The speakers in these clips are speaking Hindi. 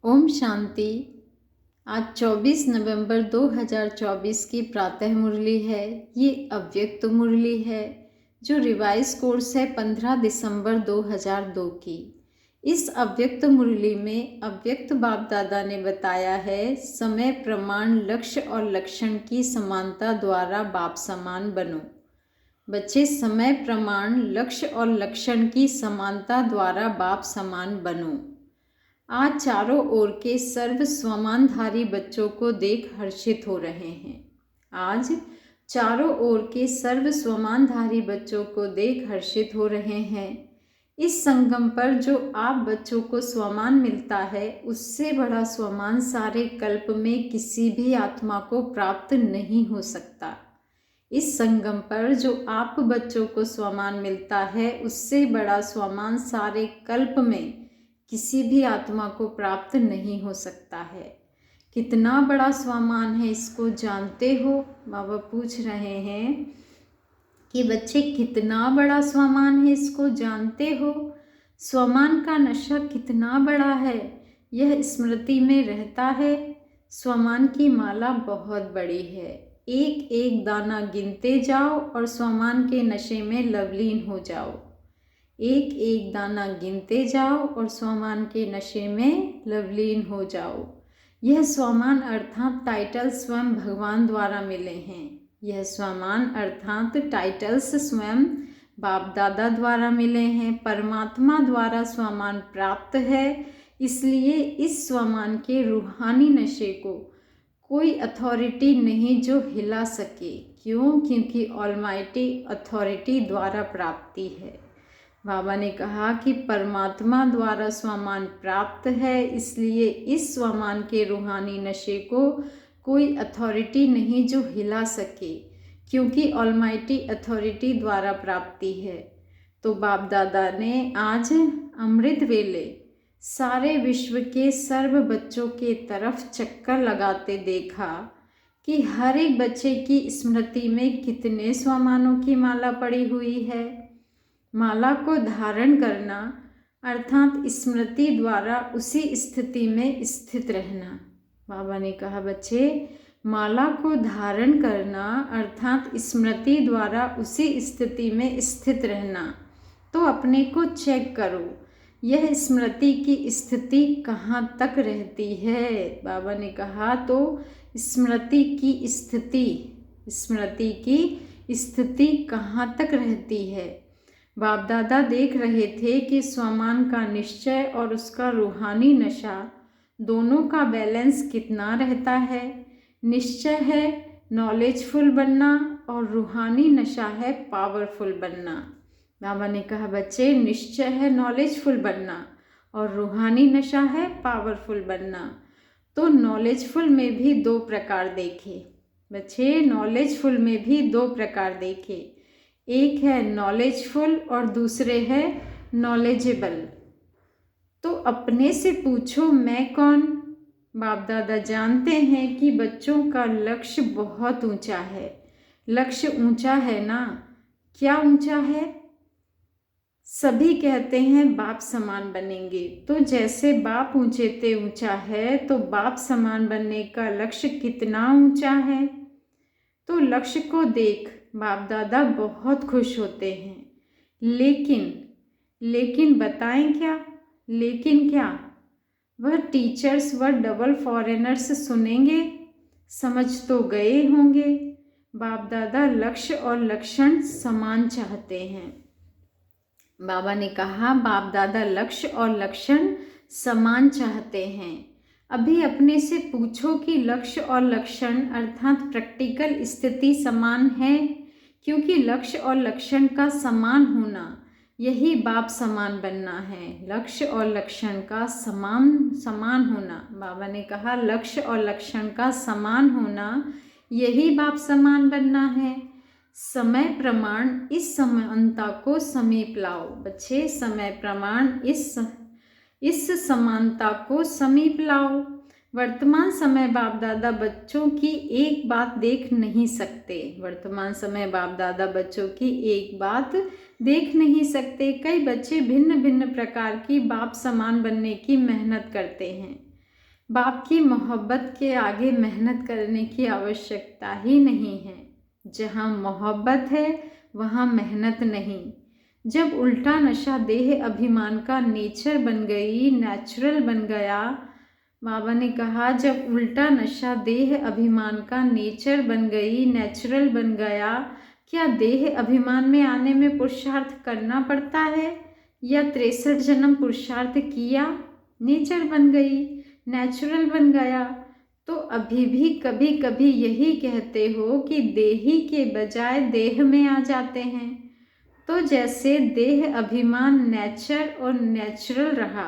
ओम शांति। आज 24 नवंबर 2024 की प्रातः मुरली है। ये अव्यक्त मुरली है जो रिवाइज कोर्स है 15 दिसंबर 2002 की। इस अव्यक्त मुरली में अव्यक्त बाप दादा ने बताया है, समय प्रमाण लक्ष्य और लक्षण की समानता द्वारा बाप समान बनो। बच्चे, समय प्रमाण लक्ष्य और लक्षण की समानता द्वारा बाप समान बनो। आज चारों ओर के सर्व स्वमानधारी बच्चों को देख हर्षित हो रहे हैं। आज चारों ओर के सर्व स्वमानधारी बच्चों को देख हर्षित हो रहे हैं। इस संगम पर जो आप बच्चों को स्वमान मिलता है, उससे बड़ा स्वमान सारे कल्प में किसी भी आत्मा को प्राप्त नहीं हो सकता। इस संगम पर जो आप बच्चों को स्वमान मिलता है, उससे बड़ा स्वमान सारे कल्प में किसी भी आत्मा को प्राप्त नहीं हो सकता है। कितना बड़ा स्वमान है, इसको जानते हो? बाबा पूछ रहे हैं कि बच्चे, कितना बड़ा स्वमान है, इसको जानते हो? स्वमान का नशा कितना बड़ा है, यह स्मृति में रहता है। स्वमान की माला बहुत बड़ी है। एक एक दाना गिनते जाओ और स्वमान के नशे में लवलीन हो जाओ। एक एक दाना गिनते जाओ और स्वमान के नशे में लवलीन हो जाओ। यह स्वमान अर्थात टाइटल स्वयं भगवान द्वारा मिले हैं। यह स्वमान अर्थात टाइटल्स स्वयं बाप दादा द्वारा मिले हैं। परमात्मा द्वारा स्वमान प्राप्त है। इसलिए इस स्वमान के रूहानी नशे को कोई अथॉरिटी नहीं जो हिला सके। क्यों? क्योंकि ऑलमाइटी अथॉरिटी द्वारा प्राप्ति है। बाबा ने कहा कि परमात्मा द्वारा स्वमान प्राप्त है, इसलिए इस स्वमान के रूहानी नशे को कोई अथॉरिटी नहीं जो हिला सके, क्योंकि ऑलमाइटी अथॉरिटी द्वारा प्राप्ति है। तो बाप दादा ने आज अमृत वेले सारे विश्व के सर्व बच्चों के तरफ चक्कर लगाते देखा कि हर एक बच्चे की स्मृति में कितने स्वमानों की माला पड़ी हुई है। माला को धारण करना अर्थात स्मृति द्वारा उसी स्थिति में स्थित रहना। बाबा ने कहा, बच्चे, माला को धारण करना अर्थात स्मृति द्वारा उसी स्थिति में स्थित रहना। तो अपने को चेक करो, यह स्मृति की स्थिति कहाँ तक रहती है। बाबा ने कहा, तो स्मृति की स्थिति कहाँ तक रहती है। बाप दादा देख रहे थे कि स्वमान का निश्चय और उसका रूहानी नशा दोनों का बैलेंस कितना रहता है। निश्चय है नॉलेजफुल बनना और रूहानी नशा है पावरफुल बनना। बाबा ने कहा, बच्चे, निश्चय है नॉलेजफुल बनना और रूहानी नशा है पावरफुल बनना। तो नॉलेजफुल में भी दो प्रकार देखे। बच्चे, नॉलेजफुल में भी दो प्रकार देखे। एक है नॉलेजफुल और दूसरे है नॉलेजेबल। तो अपने से पूछो, मैं कौन? बाप दादा जानते हैं कि बच्चों का लक्ष्य बहुत ऊंचा है। लक्ष्य ऊंचा है ना? क्या ऊंचा है? सभी कहते हैं बाप समान बनेंगे। तो जैसे बाप ऊंचे ते ऊंचा है, तो बाप समान बनने का लक्ष्य कितना ऊंचा है। तो लक्ष्य को देख बाप दादा बहुत खुश होते हैं। लेकिन बताएं क्या? लेकिन क्या? वह टीचर्स व डबल फॉरेनर्स सुनेंगे? समझ तो गए होंगे। बाप दादा लक्ष्य और लक्षण समान चाहते हैं। बाबा ने कहा, बाप दादा लक्ष्य और लक्षण समान चाहते हैं। अभी अपने से पूछो कि लक्ष्य और लक्षण अर्थात प्रैक्टिकल स्थिति समान है, क्योंकि लक्ष्य और लक्षण का समान होना यही बाप समान बनना है। लक्ष्य और लक्षण का समान होना, बाबा ने कहा, लक्ष्य और लक्षण का समान होना यही बाप समान बनना है। समय प्रमाण इस समानता को समीप लाओ। बच्चे, समय प्रमाण इस समानता को समीप लाओ। वर्तमान समय बाप दादा बच्चों की एक बात देख नहीं सकते। वर्तमान समय बाप दादा बच्चों की एक बात देख नहीं सकते। कई बच्चे भिन्न भिन्न प्रकार की बाप समान बनने की मेहनत करते हैं। बाप की मोहब्बत के आगे मेहनत करने की आवश्यकता ही नहीं है। जहाँ मोहब्बत है वहाँ मेहनत नहीं। जब उल्टा नशा देह अभिमान का नेचर बन गई, नेचुरल बन गया, बाबा ने कहा जब उल्टा नशा देह अभिमान का नेचर बन गई, नेचुरल बन गया, क्या देह अभिमान में आने में पुरुषार्थ करना पड़ता है या 63 जन्म पुरुषार्थ किया? नेचर बन गई, नेचुरल बन गया। तो अभी भी कभी कभी यही कहते हो कि देही के बजाय देह में आ जाते हैं। तो जैसे देह अभिमान नेचर और नेचुरल रहा,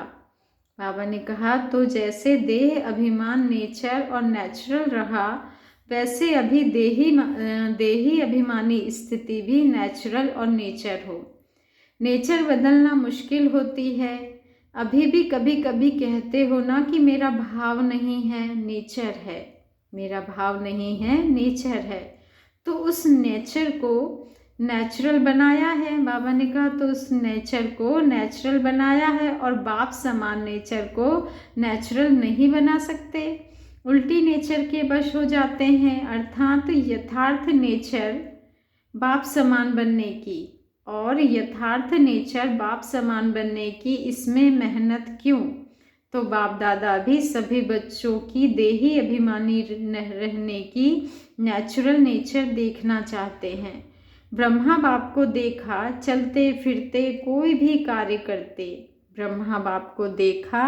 बाबा ने कहा तो जैसे देह अभिमान नेचर और नेचुरल रहा, वैसे अभी देही अभिमानी स्थिति भी नेचुरल और नेचर हो। नेचर बदलना मुश्किल होती है। अभी भी कभी कभी कहते हो ना कि मेरा भाव नहीं है, नेचर है। मेरा भाव नहीं है, नेचर है। तो उस नेचर को नेचुरल बनाया है, बाबा ने कहा तो उस नेचर को नेचुरल बनाया है, और बाप समान नेचर को नेचुरल नहीं बना सकते। उल्टी नेचर के वश हो जाते हैं, अर्थात यथार्थ नेचर बाप समान बनने की और यथार्थ नेचर बाप समान बनने की, इसमें मेहनत क्यों? तो बाप दादा भी सभी बच्चों की देही अभिमानी रहने की नेचुरल नेचर देखना चाहते हैं। ब्रह्मा बाप को देखा चलते फिरते कोई भी कार्य करते। ब्रह्मा बाप को देखा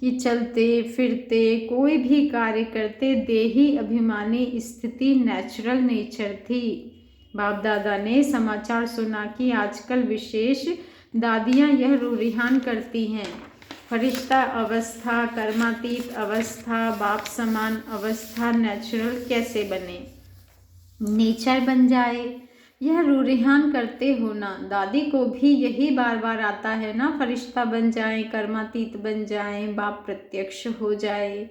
कि चलते फिरते कोई भी कार्य करते, देही अभिमानी स्थिति नेचुरल नेचर थी। बाप दादा ने समाचार सुना कि आजकल विशेष दादियाँ यह रुझान करती हैं, फरिश्ता अवस्था, कर्मातीत अवस्था, बाप समान अवस्था नेचुरल कैसे बने, नेचर बन जाए। यह रुझान करते हो ना, दादी को भी यही बार बार आता है ना, फरिश्ता बन जाए, कर्मातीत बन जाए, बाप प्रत्यक्ष हो जाए।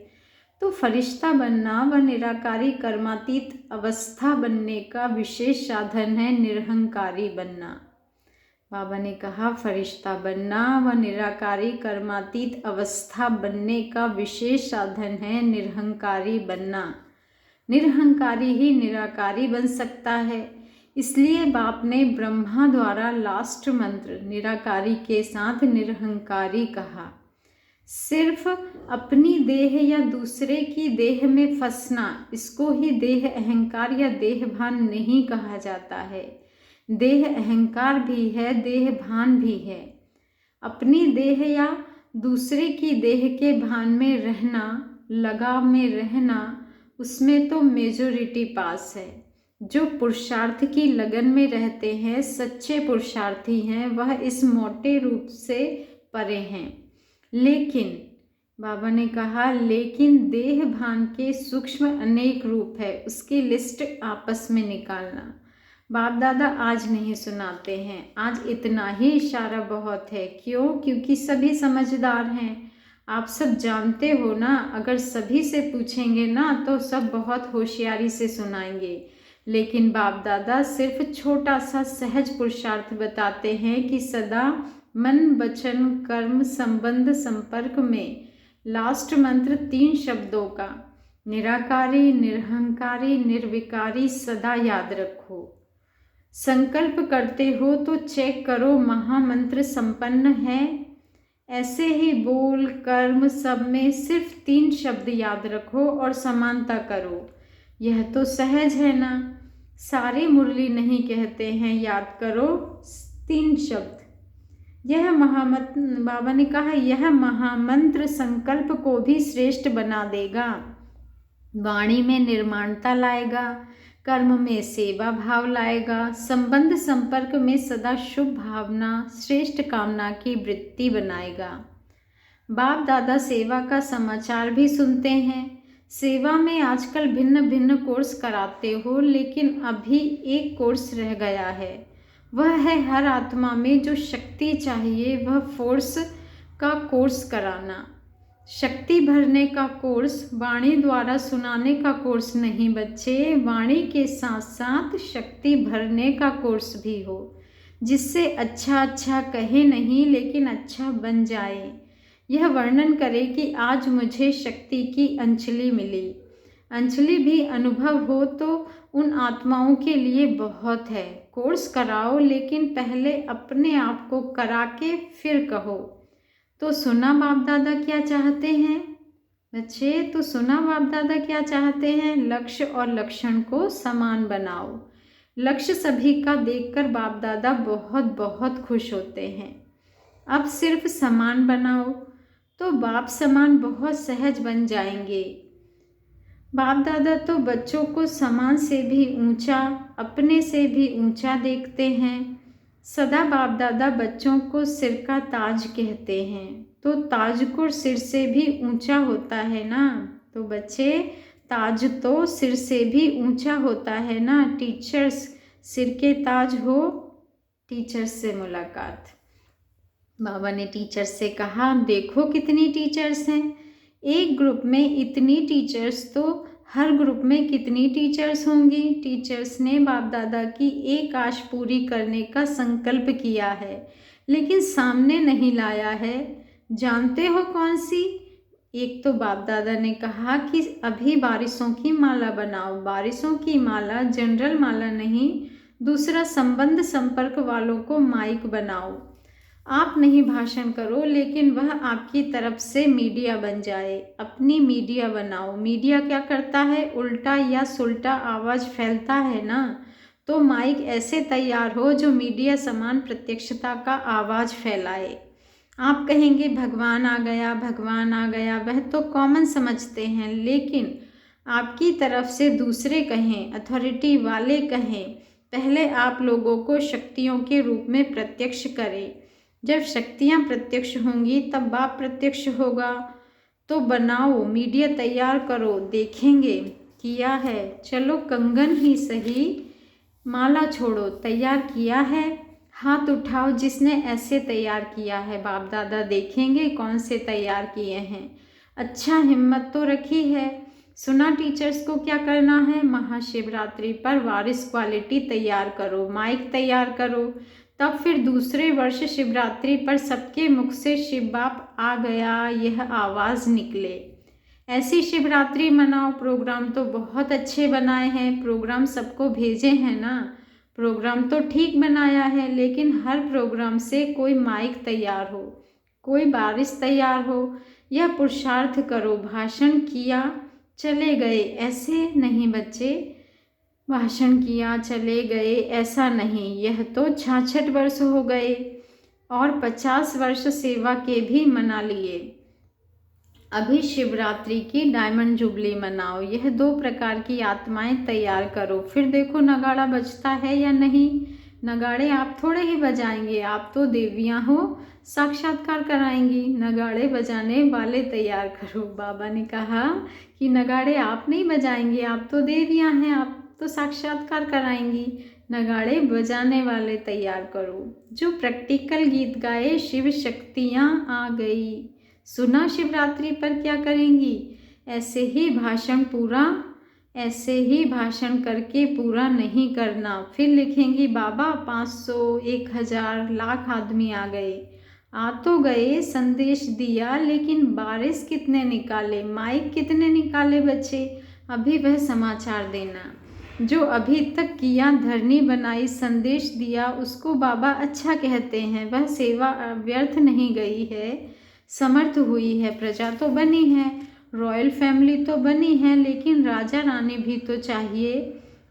तो फरिश्ता बनना व निराकारी कर्मातीत अवस्था बनने का विशेष साधन है निरहंकारी बनना। बाबा ने कहा फरिश्ता बनना व निराकारी कर्मातीत अवस्था बनने का विशेष साधन है निरहंकारी बनना। निरहंकारी ही निराकारी बन सकता है। इसलिए बाप ने ब्रह्मा द्वारा लास्ट मंत्र निराकारी के साथ निरहंकारी कहा। सिर्फ अपनी देह या दूसरे की देह में फंसना, इसको ही देह अहंकार या देह भान नहीं कहा जाता है। देह अहंकार भी है, देह भान भी है। अपनी देह या दूसरे की देह के भान में रहना, लगाव में रहना, उसमें तो मेजॉरिटी पास है। जो पुरुषार्थ की लगन में रहते हैं, सच्चे पुरुषार्थी हैं, वह इस मोटे रूप से परे हैं। लेकिन बाबा ने कहा लेकिन देह भान के सूक्ष्म अनेक रूप है, उसकी लिस्ट आपस में निकालना। बाप दादा आज नहीं सुनाते हैं, आज इतना ही इशारा बहुत है। क्यों? क्योंकि सभी समझदार हैं। आप सब जानते हो ना, अगर सभी से पूछेंगे ना तो सब बहुत होशियारी से सुनाएंगे। लेकिन बाप दादा सिर्फ छोटा सा सहज पुरुषार्थ बताते हैं कि सदा मन वचन कर्म संबंध संपर्क में लास्ट मंत्र 3 शब्दों का निराकारी, निरहंकारी, निर्विकारी सदा याद रखो। संकल्प करते हो तो चेक करो महामंत्र संपन्न है। ऐसे ही बोल कर्म सब में सिर्फ 3 शब्द याद रखो और समानता करो। यह तो सहज है ना। सारी मुरली नहीं कहते हैं याद करो 3 शब्द। यह महामंत्र, बाबा ने कहा यह महामंत्र संकल्प को भी श्रेष्ठ बना देगा, वाणी में निर्माणता लाएगा, कर्म में सेवा भाव लाएगा, संबंध संपर्क में सदा शुभ भावना, श्रेष्ठ कामना की वृत्ति बनाएगा। बाप दादा सेवा का समाचार भी सुनते हैं। सेवा में आजकल भिन्न भिन्न कोर्स कराते हो, लेकिन अभी एक कोर्स रह गया है। वह है हर आत्मा में जो शक्ति चाहिए, वह फोर्स का कोर्स कराना। शक्ति भरने का कोर्स, वाणी द्वारा सुनाने का कोर्स नहीं बच्चे। वाणी के साथ साथ शक्ति भरने का कोर्स भी हो, जिससे अच्छा अच्छा कहे नहीं लेकिन अच्छा बन जाए। यह वर्णन करें कि आज मुझे शक्ति की अंजलि मिली। अंजलि भी अनुभव हो तो उन आत्माओं के लिए बहुत है। कोर्स कराओ, लेकिन पहले अपने आप को करा के फिर कहो। तो सुना बाप दादा क्या चाहते हैं बच्चे? तो सुना बाप दादा क्या चाहते हैं? लक्ष्य और लक्षण को समान बनाओ। लक्ष्य सभी का देखकर बाप दादा बहुत बहुत खुश होते हैं। अब सिर्फ समान बनाओ तो बाप समान बहुत सहज बन जाएंगे। बाप दादा तो बच्चों को समान से भी ऊंचा, अपने से भी ऊंचा देखते हैं। सदा बाप दादा बच्चों को सिर का ताज कहते हैं, तो ताज को सिर से भी ऊंचा होता है ना। तो बच्चे, ताज तो सिर से भी ऊंचा होता है ना। टीचर्स सिर के ताज हो। टीचर्स से मुलाकात। बाबा ने टीचर्स से कहा, देखो कितनी टीचर्स हैं। एक ग्रुप में इतनी टीचर्स तो हर ग्रुप में कितनी टीचर्स होंगी। टीचर्स ने बाप दादा की एक आश पूरी करने का संकल्प किया है, लेकिन सामने नहीं लाया है। जानते हो कौन सी? एक तो बाप दादा ने कहा कि अभी बारिशों की माला बनाओ। बारिशों की माला, जनरल माला नहीं। दूसरा, संबंध संपर्क वालों को माइक बनाओ। आप नहीं भाषण करो, लेकिन वह आपकी तरफ से मीडिया बन जाए। अपनी मीडिया बनाओ। मीडिया क्या करता है? उल्टा या सुल्टा आवाज़ फैलता है ना। तो माइक ऐसे तैयार हो जो मीडिया समान प्रत्यक्षता का आवाज़ फैलाए। आप कहेंगे भगवान आ गया, भगवान आ गया, वह तो कॉमन समझते हैं, लेकिन आपकी तरफ से दूसरे कहें, अथॉरिटी वाले कहें। पहले आप लोगों को शक्तियों के रूप में प्रत्यक्ष करें। जब शक्तियाँ प्रत्यक्ष होंगी तब बाप प्रत्यक्ष होगा। तो बनाओ, मीडिया तैयार करो, देखेंगे। किया है, चलो कंगन ही सही, माला छोड़ो। तैयार किया है? हाथ उठाओ जिसने ऐसे तैयार किया है। बाप दादा देखेंगे कौन से तैयार किए हैं। अच्छा, हिम्मत तो रखी है। सुना टीचर्स को क्या करना है? महाशिवरात्रि पर वारिस क्वालिटी तैयार करो, माइक तैयार करो। तब फिर दूसरे वर्ष शिवरात्रि पर सबके मुख से शिव बाप आ गया यह आवाज़ निकले। ऐसी शिवरात्रि मनाओ। प्रोग्राम तो बहुत अच्छे बनाए हैं। प्रोग्राम सबको भेजे हैं ना। प्रोग्राम तो ठीक बनाया है, लेकिन हर प्रोग्राम से कोई माइक तैयार हो, कोई बारिश तैयार हो। यह पुरुषार्थ करो। भाषण किया, चले गए, ऐसे नहीं बच्चे। भाषण किया, चले गए, ऐसा नहीं। यह तो 66 वर्ष हो गए और 50 वर्ष सेवा के भी मना लिए। अभी शिवरात्रि की डायमंड जुबली मनाओ। यह 2 प्रकार की आत्माएं तैयार करो। फिर देखो नगाड़ा बजता है या नहीं। नगाड़े आप थोड़े ही बजाएंगे, आप तो देवियां हो, साक्षात्कार कराएंगी। नगाड़े बजाने वाले तैयार करो। बाबा ने कहा कि नगाड़े आप नहीं बजाएंगे, आप तो देवियां हैं, आप तो साक्षात्कार कराएंगी। नगाड़े बजाने वाले तैयार करो जो प्रैक्टिकल गीत गाए। शिव शक्तियाँ आ गई। सुना शिवरात्रि पर क्या करेंगी? ऐसे ही भाषण करके पूरा नहीं करना। फिर लिखेंगी बाबा 500, 1000, लाख आदमी आ गए। आ तो गए, संदेश दिया, लेकिन बारिश कितने निकाले, माइक कितने निकाले बच्चे? अभी वह समाचार देना जो अभी तक किया। धरनी बनाई, संदेश दिया, उसको बाबा अच्छा कहते हैं। वह सेवा व्यर्थ नहीं गई है, समर्थ हुई है। प्रजा तो बनी है, रॉयल फैमिली तो बनी है, लेकिन राजा रानी भी तो चाहिए।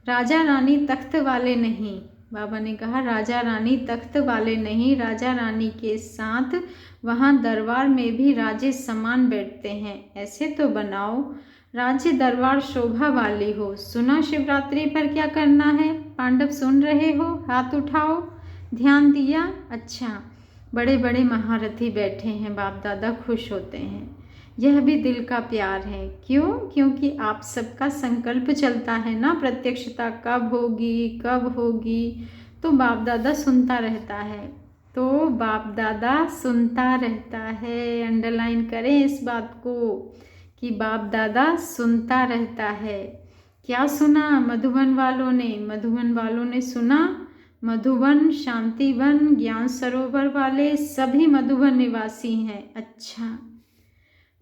राजा रानी तख्त वाले नहीं। बाबा ने कहा राजा रानी तख्त वाले नहीं, राजा रानी के साथ वहाँ दरबार में भी राजे समान बैठते हैं। ऐसे तो बनाओ राज्य दरबार शोभा वाली हो। सुना शिवरात्रि पर क्या करना है? पांडव सुन रहे हो? हाथ उठाओ। ध्यान दिया? अच्छा, बड़े बड़े महारथी बैठे हैं। बाप दादा खुश होते हैं। यह भी दिल का प्यार है। क्यों? क्योंकि आप सबका संकल्प चलता है ना, प्रत्यक्षता कब होगी, कब होगी। तो बाप दादा सुनता रहता है। तो बाप दादा सुनता रहता है। अंडरलाइन करें इस बात को कि बाप दादा सुनता रहता है। क्या सुना मधुबन वालों ने सुना। मधुबन, शांतिवन, ज्ञान सरोवर वाले सभी मधुबन निवासी हैं। अच्छा,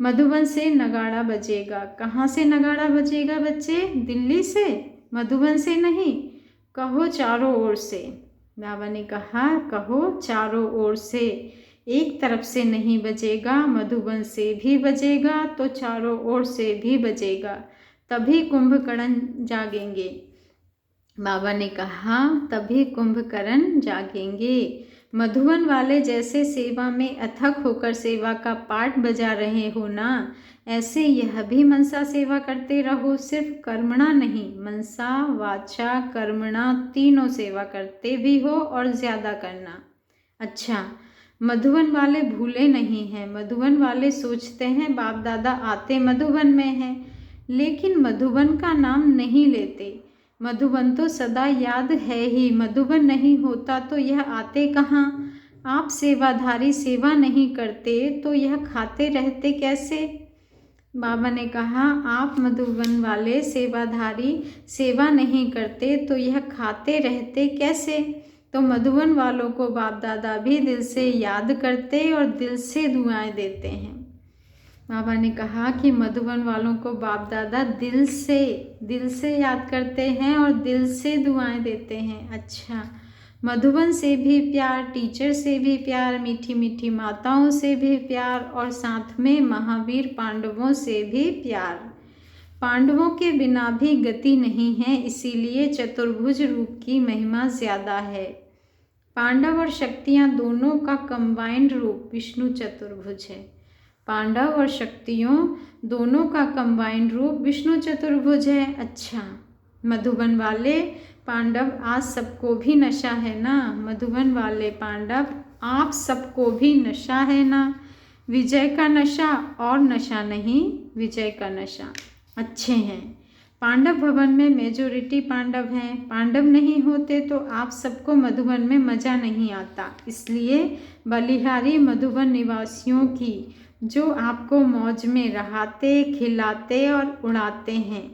मधुबन से नगाड़ा बजेगा। कहाँ से नगाड़ा बजेगा बच्चे? दिल्ली से, मधुबन से नहीं। कहो चारों ओर से। बाबा ने कहा कहो चारों ओर से। एक तरफ से नहीं बजेगा, मधुबन से भी बजेगा तो चारों ओर से भी बजेगा, तभी कुंभकर्ण जागेंगे। बाबा ने कहा तभी कुंभकर्ण जागेंगे। मधुबन वाले जैसे सेवा में अथक होकर सेवा का पाठ बजा रहे हो ना, ऐसे यह भी मनसा सेवा करते रहो। सिर्फ कर्मणा नहीं, मनसा वाचा कर्मणा तीनों सेवा करते भी हो और ज़्यादा करना। अच्छा, मधुबन वाले भूले नहीं हैं। मधुबन वाले सोचते हैं बाप दादा आते मधुबन में हैं, लेकिन मधुबन का नाम नहीं लेते। मधुबन तो सदा याद है ही, मधुबन नहीं होता तो यह आते कहाँ? आप सेवाधारी सेवा नहीं करते तो यह खाते रहते कैसे? बाबा ने कहा आप मधुबन वाले सेवाधारी सेवा नहीं करते तो यह खाते रहते कैसे? तो मधुबन वालों को बाप दादा भी दिल से याद करते और दिल से दुआएं देते हैं। बाबा ने कहा कि मधुबन वालों को बाप दादा दिल से याद करते हैं और दिल से दुआएं देते हैं। अच्छा, मधुबन से भी प्यार, टीचर से भी प्यार, मीठी मीठी माताओं से भी प्यार और साथ में महावीर पांडवों से भी प्यार। पांडवों के बिना भी गति नहीं है, इसीलिए चतुर्भुज रूप की महिमा ज़्यादा है। पांडव और शक्तियाँ दोनों का कंबाइंड रूप विष्णु चतुर्भुज है। पांडव और शक्तियों दोनों का कंबाइंड रूप विष्णु चतुर्भुज है। अच्छा, मधुबन वाले पांडव आज सबको भी नशा है ना? मधुबन वाले पांडव आप सबको भी नशा है ना? विजय का नशा और नशा नहीं, विजय का नशा। अच्छे हैं। पांडव भवन में मेजोरिटी पांडव हैं। पांडव नहीं होते तो आप सबको मधुबन में मज़ा नहीं आता, इसलिए बलिहारी मधुबन निवासियों की जो आपको मौज में रहाते, खिलाते और उड़ाते हैं।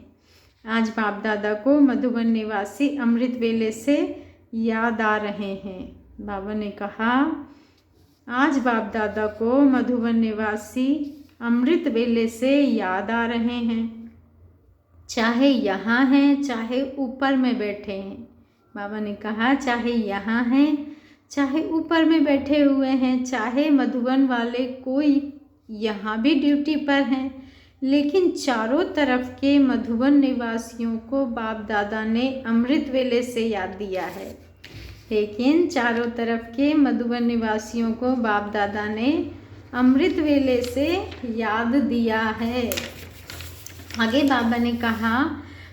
आज बाप दादा को मधुबन निवासी अमृत वेले से याद आ रहे हैं। बाबा ने कहा आज बाप दादा को मधुबन निवासी अमृत वेले से याद आ रहे हैं, चाहे यहाँ हैं चाहे ऊपर में बैठे हैं। बाबा ने कहा चाहे यहाँ हैं चाहे ऊपर में बैठे हुए हैं, चाहे मधुबन वाले कोई यहाँ भी ड्यूटी पर हैं, लेकिन चारों तरफ के मधुबन निवासियों को बाप दादा ने अमृत वेले से याद दिया है। लेकिन चारों तरफ के मधुबन निवासियों को बाप दादा ने अमृत वेले से याद दिया है। आगे बाबा ने कहा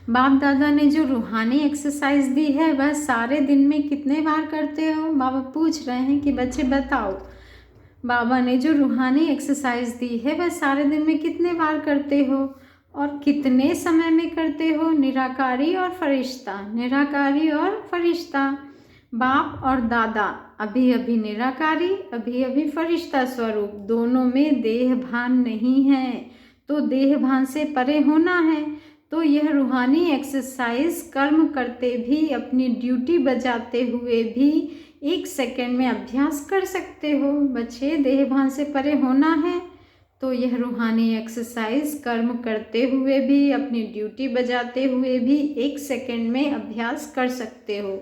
बाप दादा ने जो रूहानी एक्सरसाइज दी है वह सारे दिन में कितने बार करते हो? बाबा पूछ रहे हैं कि बच्चे बताओ, बाबा ने जो रूहानी एक्सरसाइज दी है वह सारे दिन में कितने बार करते हो और कितने समय में करते हो? निराकारी और फरिश्ता, निराकारी और फरिश्ता। बाप और दादा अभी अभी निराकारी, अभी अभी फरिश्ता स्वरूप, दोनों में देह भान नहीं है, तो देह भान से परे होना है। तो यह रूहानी एक्सरसाइज कर्म करते भी, अपनी ड्यूटी बजाते हुए भी 1 सेकेंड में अभ्यास कर सकते हो। बच्चे, देह भान से परे होना है तो यह रूहानी एक्सरसाइज कर्म करते हुए भी, अपनी ड्यूटी बजाते हुए भी 1 सेकेंड में अभ्यास कर सकते हो।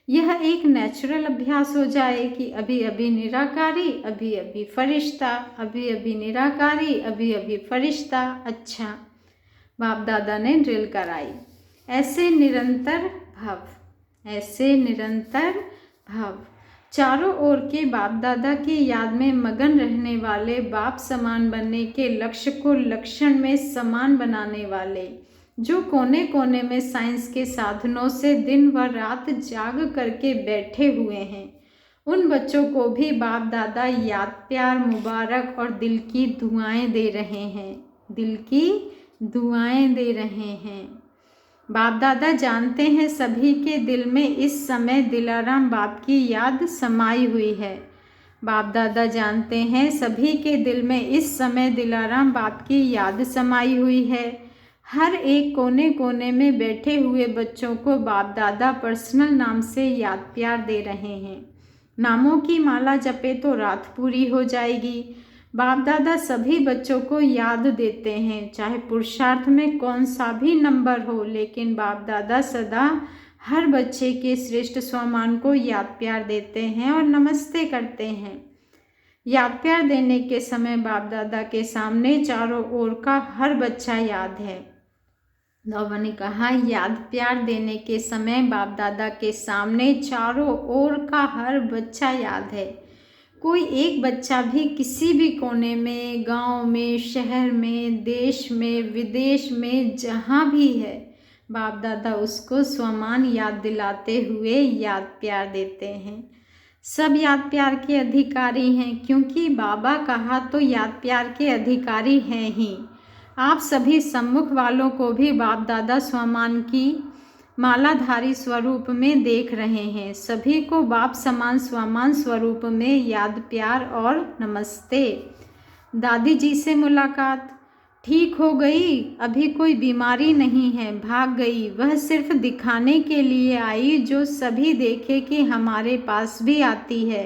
यह एक नेचुरल अभ्यास हो जाए कि अभी अभी निराकारी, अभी अभी फरिश्ता, अभी अभी निराकारी, अभी अभी फरिश्ता। अच्छा, बाप दादा ने ड्रिल कराई। ऐसे निरंतर भव, ऐसे निरंतर भव। चारों ओर के बाप दादा की याद में मगन रहने वाले, बाप समान बनने के लक्ष्य को लक्षण में समान बनाने वाले, जो कोने कोने में साइंस के साधनों से दिन व रात जाग करके बैठे हुए हैं, उन बच्चों को भी बाप दादा याद, प्यार, मुबारक और दिल की दुआएं दे रहे हैं, दिल की दुआएं दे रहे हैं। बाप दादा जानते हैं सभी के दिल में इस समय दिलाराम बाप की याद समाई हुई है। बाप दादा जानते हैं सभी के दिल में इस समय दिलाराम बाप की याद समाई हुई है। हर एक कोने कोने में बैठे हुए बच्चों को बाप दादा पर्सनल नाम से याद प्यार दे रहे हैं। नामों की माला जपे तो रात पूरी हो जाएगी। बाप दादा सभी बच्चों को याद देते हैं, चाहे पुरुषार्थ में कौन सा भी नंबर हो, लेकिन बाप दादा सदा हर बच्चे के श्रेष्ठ स्वमान को याद प्यार देते हैं और नमस्ते करते हैं। याद प्यार देने के समय बाप दादा के सामने चारों ओर का हर बच्चा याद है। बाबा ने कहा याद प्यार देने के समय बाप दादा के सामने चारों ओर का हर बच्चा याद है। कोई एक बच्चा भी किसी भी कोने में, गांव में, शहर में, देश में, विदेश में, जहां भी है, बाप दादा उसको स्वमान याद दिलाते हुए याद प्यार देते हैं। सब याद प्यार के अधिकारी हैं, क्योंकि बाबा कहा तो याद प्यार के अधिकारी हैं ही। आप सभी सम्मुख वालों को भी बाप दादा स्वमान की मालाधारी स्वरूप में देख रहे हैं। सभी को बाप समान स्वमान स्वरूप में याद प्यार और नमस्ते। दादी जी से मुलाकात। ठीक हो गई, अभी कोई बीमारी नहीं है, भाग गई। वह सिर्फ दिखाने के लिए आई, जो सभी देखे कि हमारे पास भी आती है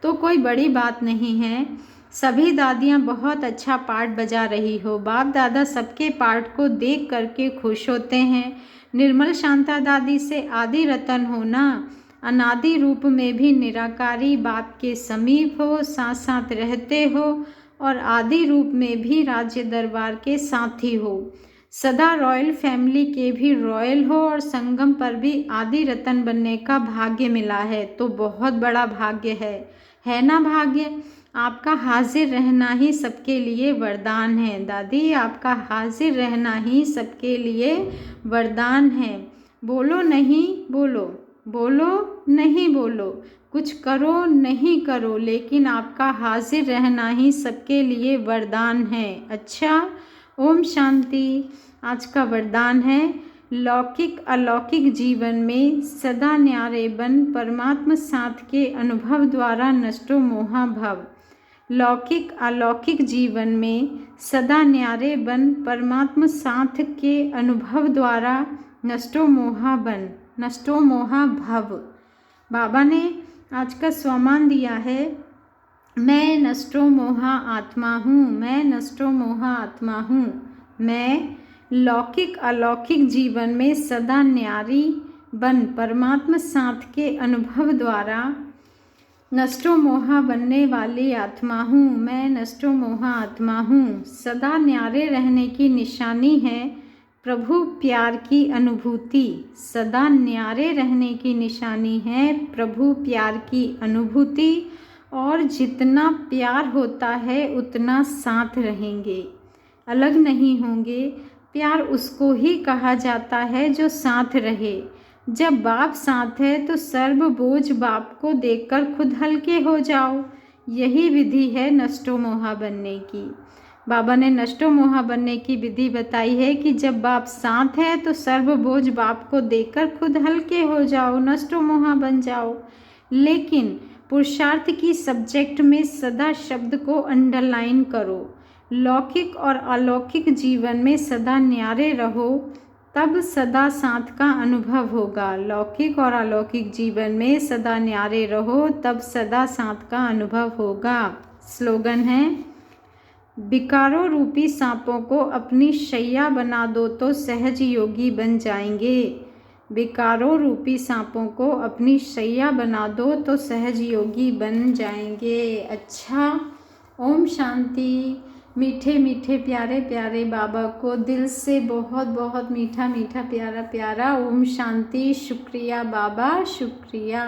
तो कोई बड़ी बात नहीं है। सभी दादियाँ बहुत अच्छा पार्ट बजा रही हो। बाप दादा सबके पार्ट को देख करके खुश होते हैं। निर्मल शांता दादी से आदि रतन होना, अनादि रूप में भी निराकारी बाप के समीप हो, साथ साथ रहते हो, और आदि रूप में भी राज्य दरबार के साथी हो, सदा रॉयल फैमिली के भी रॉयल हो, और संगम पर भी आदि रतन बनने का भाग्य मिला है तो बहुत बड़ा भाग्य है ना भाग्य। आपका हाजिर रहना ही सबके लिए वरदान है दादी, आपका हाजिर रहना ही सबके लिए वरदान है। बोलो नहीं बोलो, बोलो नहीं बोलो, कुछ करो नहीं करो, लेकिन आपका हाजिर रहना ही सबके लिए वरदान है। अच्छा, ओम शांति। आज का वरदान है लौकिक अलौकिक जीवन में सदा न्यारे बन, परमात्म साथ के अनुभव द्वारा नष्टो मोहा भव। लौकिक अलौकिक जीवन में सदा न्यारे बन, परमात्म साथ के अनुभव द्वारा नष्टो मोहा बन, नष्टो मोहा भव। बाबा ने आज का स्वमान दिया है, मैं नष्टो मोहा आत्मा हूँ, मैं नष्टो मोहा आत्मा हूँ। मैं लौकिक अलौकिक जीवन में सदा न्यारी बन, परमात्म साथ के अनुभव द्वारा नष्टो मोहा बनने वाली आत्मा हूँ। मैं नष्टो मोहा आत्मा हूँ। सदा न्यारे रहने की निशानी है प्रभु प्यार की अनुभूति। सदा न्यारे रहने की निशानी है प्रभु प्यार की अनुभूति, और जितना प्यार होता है उतना साथ रहेंगे, अलग नहीं होंगे। प्यार उसको ही कहा जाता है जो साथ रहे। जब बाप साथ है तो सर्व बोझ बाप को देखकर खुद हल्के हो जाओ। यही विधि है नष्टो मोहा बनने की। बाबा ने नष्टो मोहा बनने की विधि बताई है कि जब बाप साथ है तो सर्व बोझ बाप को देखकर खुद हल्के हो जाओ, नष्टो मोहा बन जाओ। लेकिन पुरुषार्थ की सब्जेक्ट में सदा शब्द को अंडरलाइन करो। लौकिक और अलौकिक जीवन में सदा न्यारे रहो, तब सदा साथ का अनुभव होगा। लौकिक और अलौकिक जीवन में सदा न्यारे रहो, तब सदा साथ का अनुभव होगा। स्लोगन है, विकारों रूपी सांपों को अपनी शैया बना दो तो सहज योगी बन जाएंगे। विकारों रूपी सांपों को अपनी शैया बना दो तो सहज योगी बन जाएंगे। अच्छा, ओम शांति। मीठे मीठे प्यारे प्यारे बाबा को दिल से बहुत बहुत मीठा मीठा प्यारा प्यारा ओम शांति। शुक्रिया बाबा, शुक्रिया।